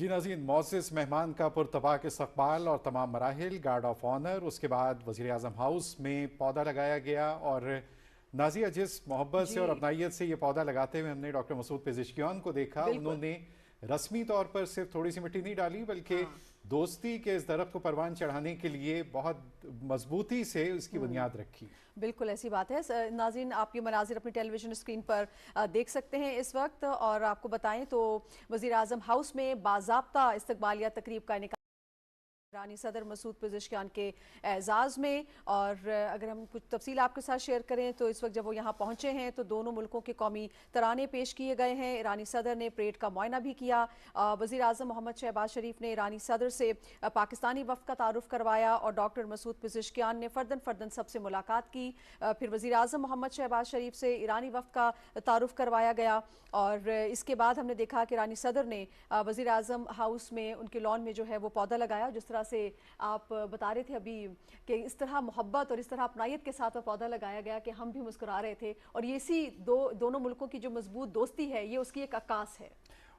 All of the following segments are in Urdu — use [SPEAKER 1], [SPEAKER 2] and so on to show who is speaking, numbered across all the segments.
[SPEAKER 1] جی ناظرین، معزز مہمان کا پرتپاک استقبال اور تمام مراحل گارڈ آف آنر، اس کے بعد وزیر اعظم ہاؤس میں پودا لگایا گیا۔ اور نازیہ، جس محبت سے اور
[SPEAKER 2] جی
[SPEAKER 1] اپنائیت سے یہ پودا لگاتے ہوئے ہم نے ڈاکٹر مسعود پزشکیان کو دیکھا، انہوں
[SPEAKER 2] بالکل
[SPEAKER 1] نے رسمی طور پر صرف تھوڑی سی مٹی نہیں ڈالی بلکہ
[SPEAKER 2] ہاں
[SPEAKER 1] دوستی کے اس درخت کو پروان چڑھانے کے لیے بہت مضبوطی سے اس کی بنیاد رکھی۔
[SPEAKER 2] بالکل ایسی بات ہے ناظرین، آپ یہ مناظر اپنی ٹیلی ویژن اسکرین پر دیکھ سکتے ہیں اس وقت، اور آپ کو بتائیں تو وزیر اعظم ہاؤس میں باضابطہ استقبالیہ تقریب کا انعقاد ایرانی صدر مسعود پزشکیان کے اعزاز میں۔ اور اگر ہم کچھ تفصیل آپ کے ساتھ شیئر کریں تو اس وقت جب وہ یہاں پہنچے ہیں تو دونوں ملکوں کے قومی ترانے پیش کیے گئے ہیں۔ ایرانی صدر نے پریڈ کا معائنہ بھی کیا۔ وزیر اعظم محمد شہباز شریف نے ایرانی صدر سے پاکستانی وفد کا تعارف کروایا اور ڈاکٹر مسعود پزشکیان نے فرداً سب سے ملاقات کی۔ پھر وزیر اعظم محمد شہباز شریف سے ایرانی وفد کا تعارف کروایا گیا، اور اس کے بعد ہم نے دیکھا کہ ایرانی صدر نے وزیر اعظم ہاؤس میں ان کے لان میں جو ہے وہ پودا لگایا۔ جس طرح سے آپ بتا رہے تھے ابھی کہ اس طرح محبت اور اس طرح اپنائیت کے ساتھ پودا لگایا گیا کہ ہم بھی مسکرا رہے تھے، اور یہ اسی دونوں ملکوں کی جو مضبوط دوستی ہے یہ اس کی ایک عکاس ہے۔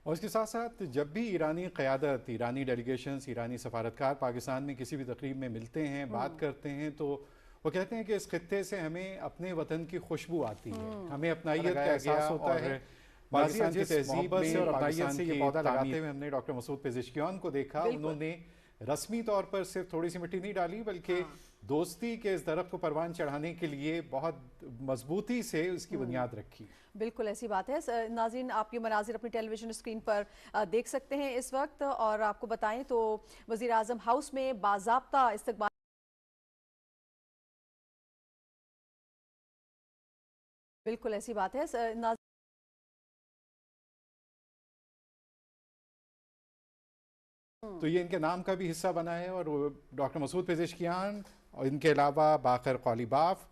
[SPEAKER 1] اور اس کے ساتھ ساتھ جب بھی ایرانی قیادت، ایرانی ڈیلیگیشنز، ایرانی سفارتکار پاکستان میں کسی بھی تقریب میں ملتے ہیں، بات کرتے ہیں، تو وہ کہتے ہیں کہ اس خطے سے ہمیں اپنے وطن کی خوشبو آتی ہے، ہمیں اپنائیت کا احساس ہوتا ہے۔ پاکستان کی تہذیب میں اور اپنائیت سے یہ پودا لگاتے ہوئے ہم نے ڈاکٹر مسعود پزشکیان کو دیکھا، انہوں نے رسمی طور پر صرف تھوڑی سی مٹی نہیں ڈالی بلکہ دوستی کے اس درخت کو پروان چڑھانے کے لیے بہت مضبوطی سے اس کی بنیاد رکھی۔
[SPEAKER 2] بالکل ایسی بات ہے ناظرین، آپ یہ مناظر اپنی ٹیلی ویژن اسکرین پر دیکھ سکتے ہیں اس وقت، اور آپ کو بتائیں تو وزیر اعظم ہاؤس میں باضابطہ استقبال بالکل ایسی بات ہے
[SPEAKER 1] تو یہ ان کے نام کا بھی حصہ بنا ہے، اور ڈاکٹر مسعود پزشکیان اور ان کے علاوہ باقر قالیباف،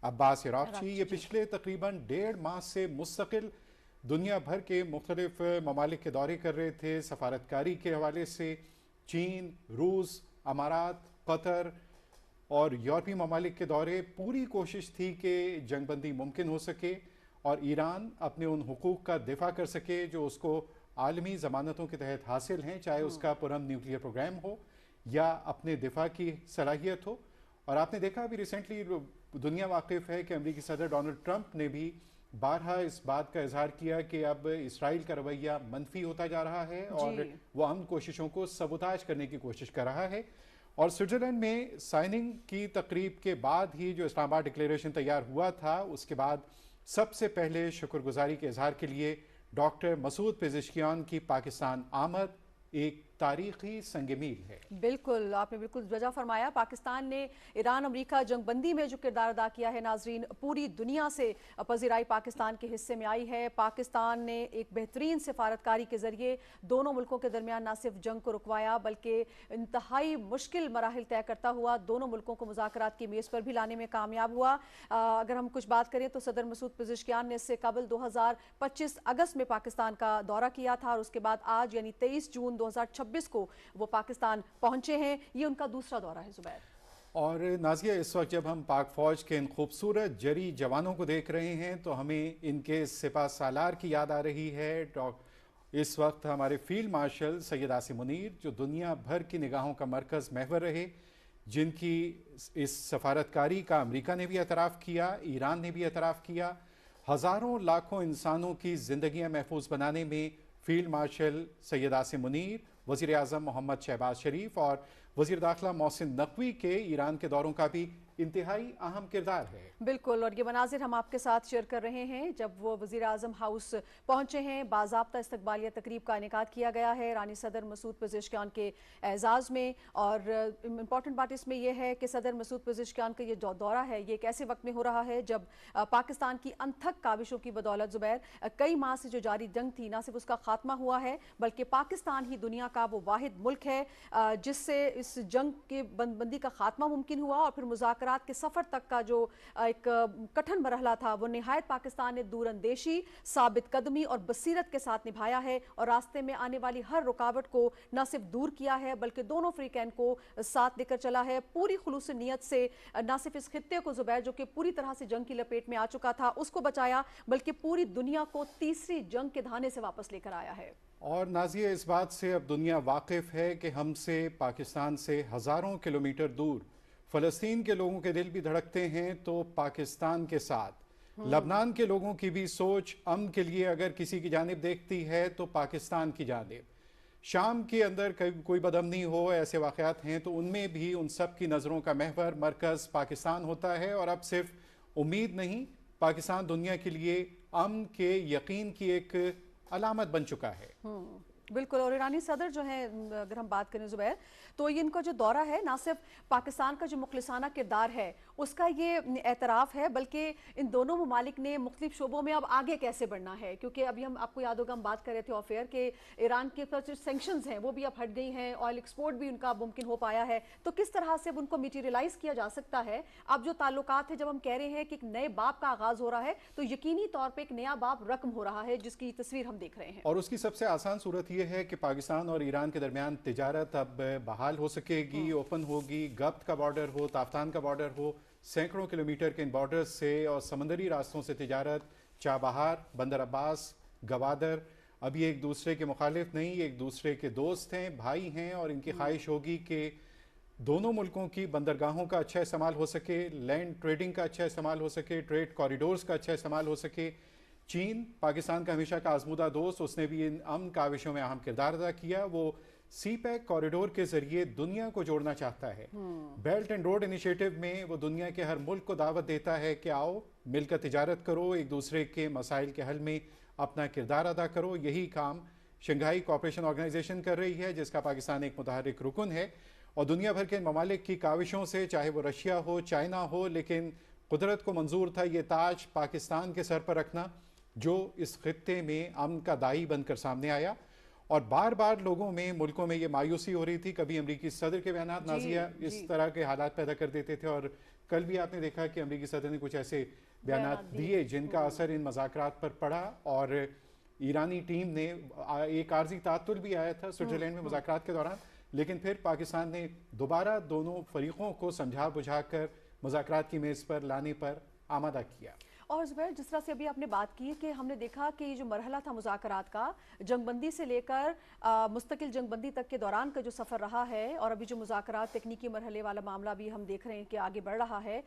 [SPEAKER 1] عباس عراقچی، یہ
[SPEAKER 2] جی
[SPEAKER 1] پچھلے تقریباً 1.5 ماہ سے مستقل دنیا بھر کے مختلف ممالک کے دورے کر رہے تھے۔ سفارتکاری کے حوالے سے چین، روس، امارات، قطر اور یورپی ممالک کے دورے، پوری کوشش تھی کہ جنگ بندی ممکن ہو سکے اور ایران اپنے ان حقوق کا دفاع کر سکے جو اس کو عالمی ضمانتوں کے تحت حاصل ہیں، چاہے اس کا پرامن نیوکلیئر پروگرام ہو یا اپنے دفاع کی صلاحیت ہو۔ اور آپ نے دیکھا ابھی ریسنٹلی دنیا واقف ہے کہ امریکی صدر ڈونلڈ ٹرمپ نے بھی بارہا اس بات کا اظہار کیا کہ اب اسرائیل کا رویہ منفی ہوتا جا رہا ہے اور
[SPEAKER 2] جی
[SPEAKER 1] وہ امن کوششوں کو سبوتاج کرنے کی کوشش کر رہا ہے۔ اور سوئٹزرلینڈ میں سائننگ کی تقریب کے بعد ہی جو اسلام آباد ڈکلیریشن تیار ہوا تھا، اس کے بعد سب سے پہلے شکر گزاری کے اظہار کے لیے ڈاکٹر مسعود پزشکیان کی پاکستان آمد ایک تاریخی سنگ میل ہے۔
[SPEAKER 2] بالکل، آپ نے بالکل وجہ فرمایا۔ پاکستان نے ایران امریکہ جنگ بندی میں جو کردار ادا کیا ہے ناظرین، پوری دنیا سے پذیرائی پاکستان کے حصے میں آئی ہے۔ پاکستان نے ایک بہترین سفارتکاری کے ذریعے دونوں ملکوں کے درمیان نہ صرف جنگ کو رکوایا بلکہ انتہائی مشکل مراحل طے کرتا ہوا دونوں ملکوں کو مذاکرات کی میز پر بھی لانے میں کامیاب ہوا۔ اگر ہم کچھ بات کریں تو صدر مسعود پزشکیان نے اس سے قبل 2025 اگست میں پاکستان کا دورہ کیا تھا، اور اس کے بعد آج یعنی 23 جون 2026 کو وہ پاکستان پہنچے ہیں۔ یہ ان کا دوسرا دورہ ہے زبیر۔
[SPEAKER 1] اور نازیہ، اس وقت جب ہم پاک فوج کے ان خوبصورت جری جوانوں کو دیکھ رہے ہیں تو ہمیں ان کے سپہ سالار کی یاد آ رہی ہے۔ اس وقت ہمارے فیلڈ مارشل سید عاصم منیر، جو دنیا بھر کی نگاہوں کا مرکز محور رہے، جن کی اس سفارتکاری کا امریکہ نے بھی اعتراف کیا، ایران نے بھی اعتراف کیا، ہزاروں لاکھوں انسانوں کی زندگیاں محفوظ بنانے میں فیلڈ مارشل سید عاصم منیر، وزیر اعظم محمد شہباز شریف اور وزیر داخلہ محسن نقوی کے ایران کے دوروں کا بھی انتہائی اہم کردار ہے۔
[SPEAKER 2] بالکل، اور یہ مناظر ہم آپ کے ساتھ شیئر کر رہے ہیں جب وہ وزیر اعظم ہاؤس پہنچے ہیں۔ باضابطہ استقبالیہ تقریب کا انعقاد کیا گیا ہے ایرانی صدر مسعود پزشکیان کے اعزاز میں، اور امپورٹنٹ بات اس میں یہ ہے کہ صدر مسعود پزشکیان کا یہ جو دورہ ہے یہ ایک ایسے وقت میں ہو رہا ہے جب پاکستان کی انتھک کاوشوں کی بدولت زبیر کئی ماہ سے جو جاری جنگ تھی نہ صرف اس کا خاتمہ ہوا ہے بلکہ پاکستان ہی دنیا کا وہ واحد ملک ہے جس سے اس جنگ کے بندی کا خاتمہ ممکن ہوا، اور پھر مذاکرات کے سفر تک کا جو ایک کٹھن مرحلہ تھا وہ نہایت پاکستان نے دور اندیشی، ثابت قدمی اور بصیرت کے ساتھ نبھایا ہے، اور راستے میں آنے والی ہر رکاوٹ کو نہ صرف دور کیا ہے بلکہ دونوں فریقین کو ساتھ لے کر چلا ہے، پوری خلوص نیت سے نہ صرف اس خطے کو زبیر جو کہ پوری طرح سے جنگ کی لپیٹ میں آ چکا تھا اس کو بچایا، بلکہ پوری دنیا کو تیسری جنگ کے دھانے سے واپس لے کر آیا ہے۔
[SPEAKER 1] اور نازیہ اس بات سے اب دنیا واقف ہے کہ ہم سے پاکستان سے ہزاروں کلومیٹر دور فلسطین کے لوگوں کے دل بھی دھڑکتے ہیں تو پاکستان کے ساتھ لبنان کے لوگوں کی بھی سوچ امن کے لیے اگر کسی کی جانب دیکھتی ہے تو پاکستان کی جانب. شام کے اندر کوئی بدامنی ہو، ایسے واقعات ہیں تو ان میں بھی ان سب کی نظروں کا محور مرکز پاکستان ہوتا ہے. اور اب صرف امید نہیں، پاکستان دنیا کے لیے امن کے یقین کی ایک علامت بن چکا ہے.
[SPEAKER 2] بالکل. اور ایرانی صدر جو ہیں، اگر ہم بات کریں زبیر، تو ان کا جو دورہ ہے نہ صرف پاکستان کا جو مخلصانہ کردار ہے اس کا یہ اعتراف ہے، بلکہ ان دونوں ممالک نے مختلف شعبوں میں اب آگے کیسے بڑھنا ہے. کیونکہ ابھی آپ کو یاد ہوگا ہم بات کر رہے تھے آف ایئر کہ ایران کے جو سینکشنز ہیں وہ بھی اب ہٹ گئی ہیں، آئل ایکسپورٹ بھی ان کا ممکن ہو پایا ہے. تو کس طرح سے اب ان کو میٹیریلائز کیا جا سکتا ہے. اب جو تعلقات ہیں، جب ہم کہہ رہے ہیں کہ ایک نئے باب کا آغاز ہو رہا ہے تو یقینی طور پہ ایک نیا باب رقم ہو رہا ہے، جس کی تصویر ہم دیکھ رہے ہیں.
[SPEAKER 1] اور اس کی سب سے آسان صورت یہ ہے کہ پاکستان اور ایران کے درمیان تجارت اب بحال ہو سکے گی، اوپن ہوگی. گبت کا بارڈر ہو، تافتان کا بارڈر ہو، سینکڑوں کلومیٹر کے ان بارڈر سے اور سمندری راستوں سے تجارت. چابہار، بندر عباس، گوادر ابھی ایک دوسرے کے مخالف نہیں، ایک دوسرے کے دوست ہیں، بھائی ہیں. اور ان کی خواہش ہوگی کہ دونوں ملکوں کی بندرگاہوں کا اچھا استعمال ہو سکے، لینڈ ٹریڈنگ کا اچھا استعمال ہو سکے، ٹریڈ کوریڈورز کا اچھا استعمال ہو سکے. چین پاکستان کا ہمیشہ کا آزمودہ دوست، اس نے بھی ان امن کاوشوں میں اہم کردار ادا کیا. وہ سی پیک کوریڈور کے ذریعے دنیا کو جوڑنا چاہتا ہے. بیلٹ اینڈ روڈ انیشیٹو میں وہ دنیا کے ہر ملک کو دعوت دیتا ہے کہ آؤ مل کر تجارت کرو، ایک دوسرے کے مسائل کے حل میں اپنا کردار ادا کرو. یہی کام شنگھائی کوآپریشن آرگنائزیشن کر رہی ہے، جس کا پاکستان ایک متحرک رکن ہے. اور دنیا بھر کے ممالک کی کاوشوں سے، چاہے وہ رشیا ہو، چائنا ہو، لیکن قدرت کو منظور تھا یہ تاج پاکستان کے سر پر رکھنا، جو اس خطے میں امن کا داعی بن کر سامنے آیا. اور بار بار لوگوں میں، ملکوں میں یہ مایوسی ہو رہی تھی. کبھی امریکی صدر کے بیانات نازیہ اس طرح کے حالات پیدا کر دیتے تھے، اور کل بھی آپ نے دیکھا کہ امریکی صدر نے کچھ ایسے بیانات دیے جن کا اثر ان مذاکرات پر پڑا. اور ایرانی ٹیم نے ایک عارضی تعطل بھی آیا تھا سوئٹزرلینڈ میں مذاکرات کے دوران، لیکن پھر پاکستان نے دوبارہ دونوں فریقوں کو سمجھا بجھا کر مذاکرات کی میز پر لانے پر آمادہ کیا.
[SPEAKER 2] اور زبیر، جس طرح سے ابھی آپ نے بات کی کہ ہم نے دیکھا کہ یہ جو مرحلہ تھا مذاکرات کا، جنگ بندی سے لے کر مستقل جنگ بندی تک کے دوران کا جو سفر رہا ہے، اور ابھی جو مذاکرات تکنیکی مرحلے والا معاملہ بھی ہم دیکھ رہے ہیں کہ آگے بڑھ رہا ہے.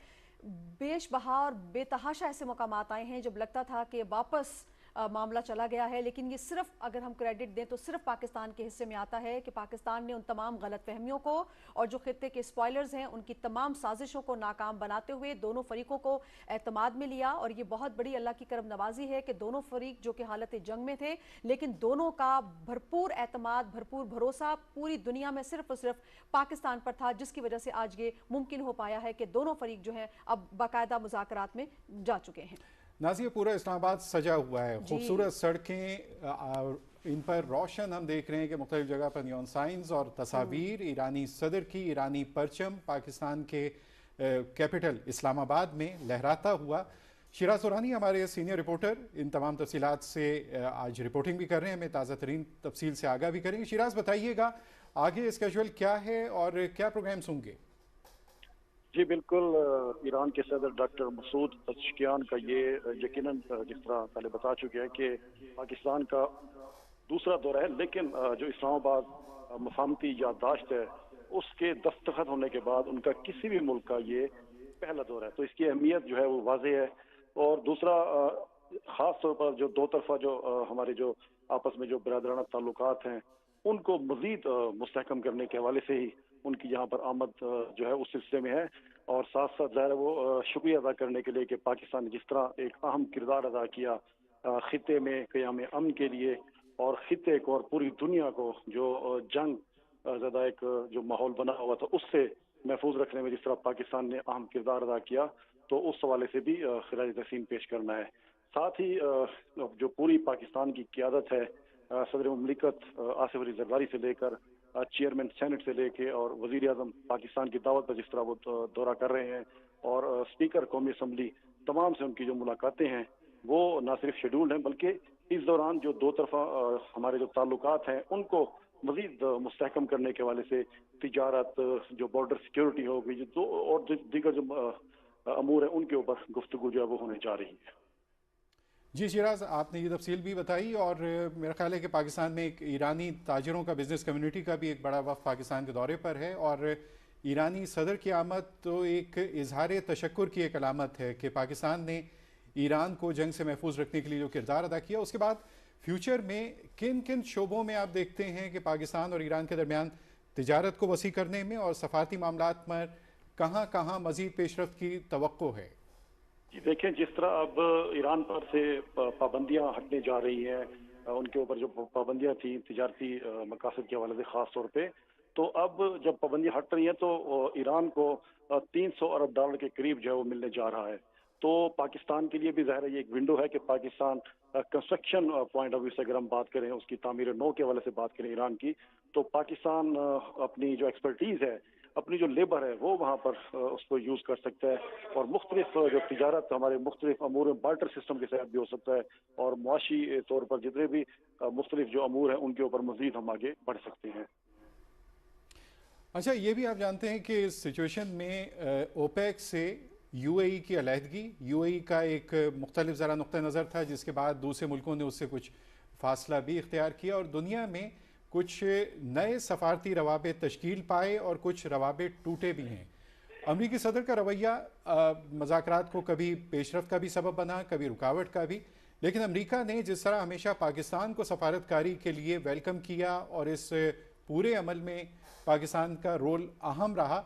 [SPEAKER 2] بیش بہا اور بے تحاشا ایسے مقامات آئے ہیں جب لگتا تھا کہ واپس معاملہ چلا گیا ہے، لیکن یہ صرف اگر ہم کریڈٹ دیں تو صرف پاکستان کے حصے میں آتا ہے کہ پاکستان نے ان تمام غلط فہمیوں کو اور جو خطے کے اسپوائلرز ہیں ان کی تمام سازشوں کو ناکام بناتے ہوئے دونوں فریقوں کو اعتماد میں لیا. اور یہ بہت بڑی اللہ کی کرم نوازی ہے کہ دونوں فریق جو کہ حالت جنگ میں تھے، لیکن دونوں کا بھرپور اعتماد، بھرپور بھروسہ پوری دنیا میں صرف اور صرف پاکستان پر تھا، جس کی وجہ سے آج یہ ممکن ہو پایا ہے کہ دونوں فریق جو ہیں اب باقاعدہ مذاکرات میں جا چکے ہیں.
[SPEAKER 1] نازیہ پورا اسلام آباد سجا ہوا ہے، خوبصورت سڑکیں، ان پر روشن ہم دیکھ رہے ہیں کہ مختلف جگہ پر نیون سائنز اور تصاویر ایرانی صدر کی، ایرانی پرچم پاکستان کے کیپٹل اسلام آباد میں لہراتا ہوا. شیراز سورانی ہمارے سینئر رپورٹر ان تمام تفصیلات سے آج رپورٹنگ بھی کر رہے ہیں، ہمیں تازہ ترین تفصیل سے آگاہ بھی کریں گے. شیراز بتائیے گا آگے اسکیجول کیا ہے اور کیا پروگرامز ہوں گے؟
[SPEAKER 3] جی بالکل، ایران کے صدر ڈاکٹر مسعود پزشکیان کا یہ یقیناً جس طرح پہلے بتا چکے ہیں کہ پاکستان کا دوسرا دورہ ہے، لیکن جو اسلام آباد مفاہمتی یادداشت ہے اس کے دستخط ہونے کے بعد ان کا کسی بھی ملک کا یہ پہلا دورہ ہے، تو اس کی اہمیت جو ہے وہ واضح ہے. اور دوسرا خاص طور پر جو دو طرفہ جو ہمارے جو آپس میں جو برادرانہ تعلقات ہیں ان کو مزید مستحکم کرنے کے حوالے سے ہی ان کی یہاں پر آمد جو ہے اس سلسلے میں ہے. اور ساتھ ساتھ ظاہر ہے وہ شکریہ ادا کرنے کے لیے کہ پاکستان نے جس طرح ایک اہم کردار ادا کیا خطے میں قیام امن کے لیے، اور خطے کو اور پوری دنیا کو جو جنگ زدہ ایک جو ماحول بنا ہوا تھا اس سے محفوظ رکھنے میں جس طرح پاکستان نے اہم کردار ادا کیا، تو اس حوالے سے بھی خراج تحسین پیش کرنا ہے. ساتھ ہی جو پوری پاکستان کی قیادت ہے، صدر مملکت آصف علی زرداری سے لے کر چیئرمین سینٹ سے لے کے اور وزیر اعظم پاکستان کی دعوت پر جس طرح وہ دورہ کر رہے ہیں، اور اسپیکر قومی اسمبلی تمام سے ان کی جو ملاقاتیں ہیں وہ نہ صرف شیڈولڈ ہیں بلکہ اس دوران جو دو طرفہ ہمارے جو تعلقات ہیں ان کو مزید مستحکم کرنے کے حوالے سے تجارت، جو بارڈر سیکیورٹی ہو گئی، جو اور دیگر جو امور ہیں ان کے اوپر گفتگو جو ہے وہ ہونے جا رہی ہے.
[SPEAKER 1] جی شیراز، آپ نے یہ تفصیل بھی بتائی، اور میرا خیال ہے کہ پاکستان میں ایک ایرانی تاجروں کا، بزنس کمیونٹی کا بھی ایک بڑا وفد پاکستان کے دورے پر ہے، اور ایرانی صدر کی آمد تو ایک اظہار تشکر کی ایک علامت ہے کہ پاکستان نے ایران کو جنگ سے محفوظ رکھنے کے لیے جو کردار ادا کیا، اس کے بعد فیوچر میں کن کن شعبوں میں آپ دیکھتے ہیں کہ پاکستان اور ایران کے درمیان تجارت کو وسیع کرنے میں اور سفارتی معاملات میں کہاں کہاں مزید پیش رفت کی توقع ہے؟
[SPEAKER 3] جی دیکھیں، جس طرح اب ایران پر سے پابندیاں ہٹنے جا رہی ہیں، ان کے اوپر جو پابندیاں تھیں تجارتی مقاصد کے حوالے سے خاص طور پہ، تو اب جب پابندیاں ہٹ رہی ہیں تو ایران کو 300 ارب ڈالر کے قریب جو ہے وہ ملنے جا رہا ہے۔ تو پاکستان کے لیے بھی ظاہر ہے یہ ایک ونڈو ہے کہ Pakistan construction point of view سے اگر ہم بات کریں، اس کی تعمیر نو کے حوالے سے بات کریں ایران کی، تو پاکستان اپنی جو ایکسپرٹیز ہے، اپنی جو لیبر ہے، وہ وہاں پر اس کو یوز کر سکتا ہے، اور مختلف جو تجارت ہمارے مختلف امور بارٹر سسٹم کے تحت بھی ہو سکتا ہے، اور معاشی طور پر جتنے بھی مختلف جو امور ہیں ان کے اوپر مزید ہم آگے بڑھ سکتے ہیں۔
[SPEAKER 1] اچھا، یہ بھی آپ جانتے ہیں کہ اس سچویشن میں اوپیک سے یو اے ای کی علیحدگی، یو اے ای کا ایک مختلف ذرا نقطہ نظر تھا، جس کے بعد دوسرے ملکوں نے اس سے کچھ فاصلہ بھی اختیار کیا، اور دنیا میں کچھ نئے سفارتی روابط تشکیل پائے اور کچھ روابط ٹوٹے بھی ہیں۔ امریکی صدر کا رویہ مذاکرات کو کبھی پیش رفت کا بھی سبب بنا، کبھی رکاوٹ کا بھی، لیکن امریکہ نے جس طرح ہمیشہ پاکستان کو سفارتکاری کے لیے ویلکم کیا اور اس پورے عمل میں پاکستان کا رول اہم رہا،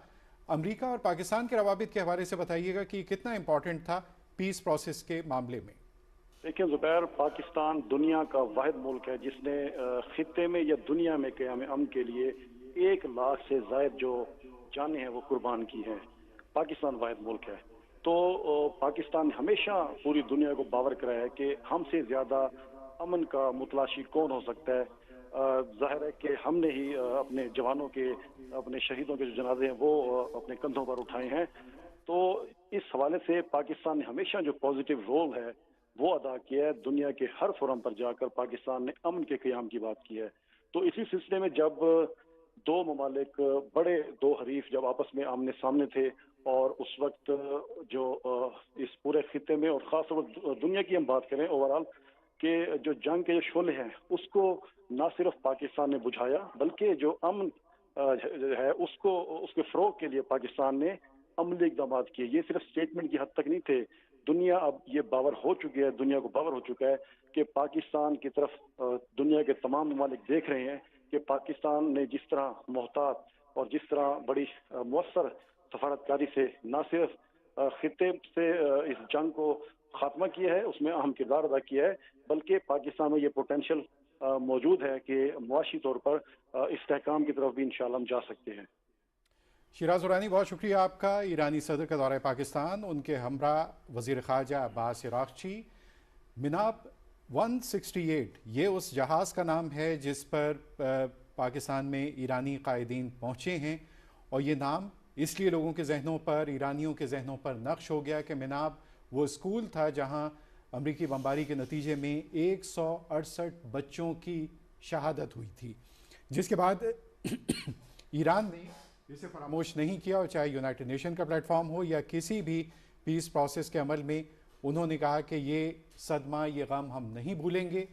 [SPEAKER 1] امریکہ اور پاکستان کے روابط کے حوالے سے بتائیے گا کہ کتنا امپورٹنٹ تھا پیس پروسیس کے معاملے میں؟
[SPEAKER 3] دیکھیں زبیر، پاکستان دنیا کا واحد ملک ہے جس نے خطے میں یا دنیا میں قیام امن کے لیے 1 لاکھ سے زائد جو جانیں ہیں وہ قربان کی ہیں۔ پاکستان واحد ملک ہے، تو پاکستان نے ہمیشہ پوری دنیا کو باور کرایا ہے کہ ہم سے زیادہ امن کا متلاشی کون ہو سکتا ہے۔ ظاہر ہے کہ ہم نے ہی اپنے جوانوں کے، اپنے شہیدوں کے جو جنازے ہیں وہ اپنے کندھوں پر اٹھائے ہیں، تو اس حوالے سے پاکستان نے ہمیشہ جو پازیٹیو رول ہے وہ ادا کیا ہے۔ دنیا کے ہر فورم پر جا کر پاکستان نے امن کے قیام کی بات کی ہے۔ تو اسی سلسلے میں جب دو ممالک، بڑے دو حریف جب آپس میں آمنے سامنے تھے، اور اس وقت جو اس پورے خطے میں اور خاص طور پر دنیا کی ہم بات کریں اوورال، کہ جو جنگ کے جو شعلے ہیں اس کو نہ صرف پاکستان نے بجھایا، بلکہ جو امن ہے اس کے فروغ کے لیے پاکستان نے عملی اقدامات کیے۔ یہ صرف اسٹیٹمنٹ کی حد تک نہیں تھے، دنیا اب یہ باور ہو چکی ہے، دنیا کو باور ہو چکا ہے کہ پاکستان کی طرف دنیا کے تمام ممالک دیکھ رہے ہیں کہ پاکستان نے جس طرح محتاط اور جس طرح بڑی مؤثر سفارتکاری سے نہ صرف خطے سے اس جنگ کو خاتمہ کیا ہے، اس میں اہم کردار ادا کیا ہے، بلکہ پاکستان میں یہ پوٹینشیل موجود ہے کہ معاشی طور پر استحکام کی طرف بھی انشاءاللہ ہم جا سکتے ہیں۔
[SPEAKER 1] شیراز اورانی، بہت شکریہ آپ کا۔ ایرانی صدر کا دورہ پاکستان، ان کے ہمراہ وزیر خارجہ عباس عراقچی۔ مناب 168 یہ اس جہاز کا نام ہے جس پر پاکستان میں ایرانی قائدین پہنچے ہیں، اور یہ نام اس لیے لوگوں کے ذہنوں پر، ایرانیوں کے ذہنوں پر نقش ہو گیا کہ مناب وہ اسکول تھا جہاں امریکی بمباری کے نتیجے میں 168 بچوں کی شہادت ہوئی تھی، جس کے بعد ایران نے اسے فراموش نہیں کیا، اور چاہے یونائٹڈ نیشن کا پلیٹ فارم ہو یا کسی بھی پیس پروسیس کے عمل میں، انہوں نے کہا کہ یہ صدمہ، یہ غم ہم نہیں بھولیں گے،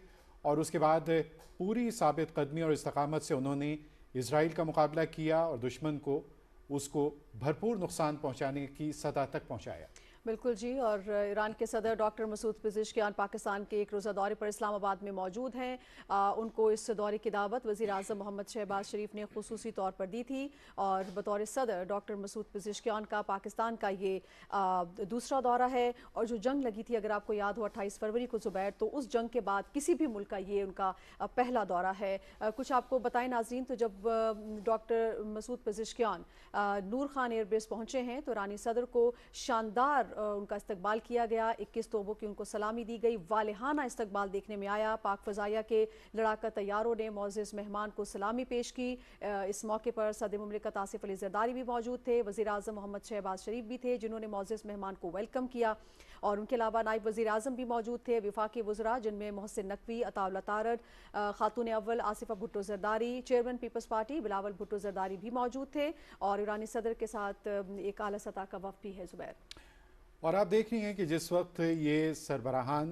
[SPEAKER 1] اور اس کے بعد پوری ثابت قدمی اور استقامت سے انہوں نے اسرائیل کا مقابلہ کیا اور دشمن کو اس کو بھرپور نقصان پہنچانے کی سطح تک پہنچایا۔
[SPEAKER 2] بالکل جی، اور ایران کے صدر ڈاکٹر مسعود پزشکیان پاکستان کے ایک روزہ دورے پر اسلام آباد میں موجود ہیں۔ ان کو اس دورے کی دعوت وزیر اعظم محمد شہباز شریف نے خصوصی طور پر دی تھی، اور بطور صدر ڈاکٹر مسعود پزشکیان کا پاکستان کا یہ دوسرا دورہ ہے، اور جو جنگ لگی تھی اگر آپ کو یاد ہو 28 فروری کو زبیر، تو اس جنگ کے بعد کسی بھی ملک کا یہ ان کا پہلا دورہ ہے۔ کچھ آپ کو بتائیں ناظرین، تو جب ڈاکٹر مسعود پزشکیان نور خان ایئر بیس پہنچے ہیں تو ایرانی صدر کو شاندار ان کا استقبال کیا گیا، 21 توپوں کی ان کو سلامی دی گئی، والہانہ استقبال دیکھنے میں آیا۔ پاک فضائیہ کے لڑاکا طیاروں نے معزز مہمان کو سلامی پیش کی۔ اس موقع پر صدر مملکت آصف علی زرداری بھی موجود تھے، وزیر اعظم محمد شہباز شریف بھی تھے جنہوں نے معزز مہمان کو ویلکم کیا، اور ان کے علاوہ نائب وزیر اعظم بھی موجود تھے، وفاقی وزراء جن میں محسن نقوی، عطا اللہ تارڑ، خاتون اول Asifa Bhutto Zardari, chairman peoples party Bilawal Bhutto Zardari بھی موجود تھے، اور ایرانی صدر کے ساتھ ایک اعلیٰ سطح کا وفد بھی ہے۔ زبیر،
[SPEAKER 1] اور آپ دیکھ رہی ہیں کہ جس وقت یہ سربراہان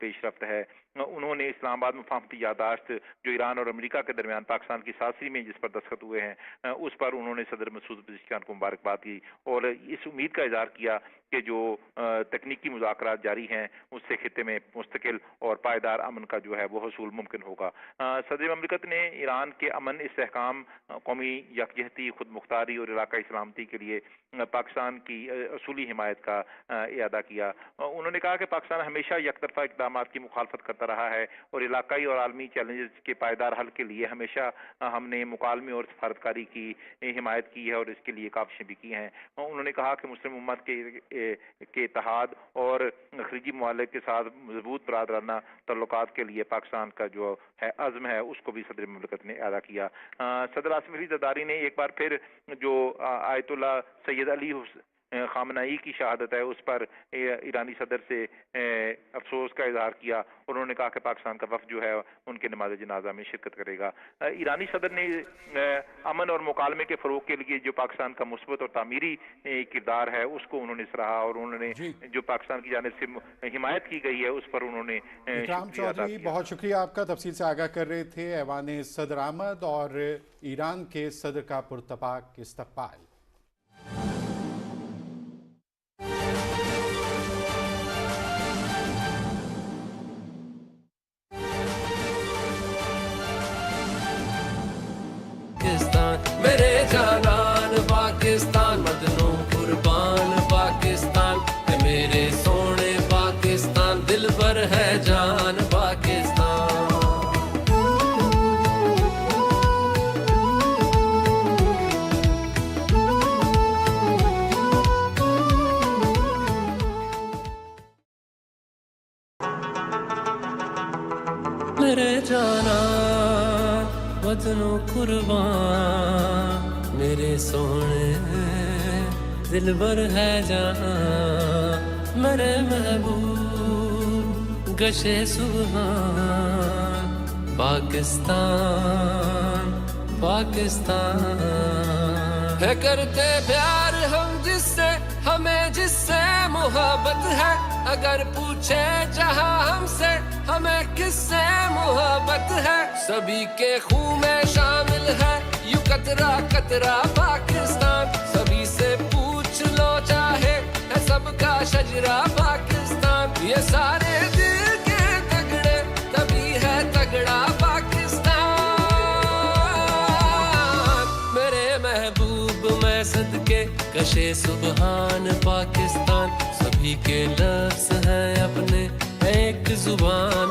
[SPEAKER 4] پیش رفت ہے. انہوں نے اسلام آباد مفاہمتی یادداشت جو ایران اور امریکہ کے درمیان پاکستان کی سازی میں جس پر دستخط ہوئے ہیں اس پر انہوں نے صدر مسعود پزشکیان کو مبارکباد کی اور اس امید کا اظہار کیا کہ جو تکنیکی مذاکرات جاری ہیں اس سے خطے میں مستقل اور پائیدار امن کا جو ہے وہ حصول ممکن ہوگا. صدر مملکت نے ایران کے امن، استحکام، قومی یکجہتی، خود مختاری اور علاقائی سلامتی کے لیے پاکستان کی اصولی حمایت کا اعادہ کیا. انہوں نے کہا کہ پاکستان ہمیشہ یک طرفہ اقدامات کی مخالفت کرتا رہا ہے اور علاقائی اور عالمی چیلنجز کے پائیدار حل کے لیے ہمیشہ ہم نے مکالمے اور سفارتکاری کی حمایت کی ہے اور اس کے لیے کاوشیں بھی کی ہیں. انہوں نے کہا کہ مسلم امت کے اتحاد اور خلیجی ممالک کے ساتھ مضبوط برادرانہ تعلقات کے لیے پاکستان کا جو ہے عزم ہے اس کو بھی صدر مملکت نے اعادہ کیا. صدر آصف علی زرداری نے ایک بار پھر جو آیت اللہ سید علی خامنائی کی شہادت ہے اس پر ایرانی صدر سے افسوس کا اظہار کیا اور انہوں نے کہا کہ پاکستان کا وفد جو ہے ان کے نماز جنازہ میں شرکت کرے گا. ایرانی صدر نے امن اور مکالمے کے فروغ کے لیے جو پاکستان کا مثبت اور تعمیری کردار ہے اس کو انہوں نے سراہا اور انہوں نے جو پاکستان کی جانب سے حمایت کی گئی ہے اس پر انہوں نے
[SPEAKER 1] اکرام چودھری بہت شکریہ آپ کا، تفصیل سے آگاہ کر رہے تھے. ایوان صدر آمد اور ایران کے صدر کا پرتپاک استقبال.
[SPEAKER 5] میرے جانان پاکستان، مدنوں قربان پاکستان، میرے سونے پاکستان، دل بھر ہے جان پاکستان. میرے جانان وطنوں قربان، میرے سونے دل بر ہے جان، میرے محبوب گشے سبحان پاکستان. پاکستان ہے کرتے پیار ہم جس سے، ہمیں جس سے محبت ہے، اگر پوچھے جہاں ہم سے ہمیں کس سے محبت ہے، سبھی کے خون میں شامل ہے یوں قطرہ قطرہ پاکستان، سبھی سے پوچھ لو چاہے ہے سب کا شجرہ پاکستان، یہ سارے دل کے تگڑے تبھی ہے تگڑا پاکستان. میرے محبوب میں صدقے کشے سبحان پاکستان، سبھی کے لفظ ہیں اپنے ایک زبان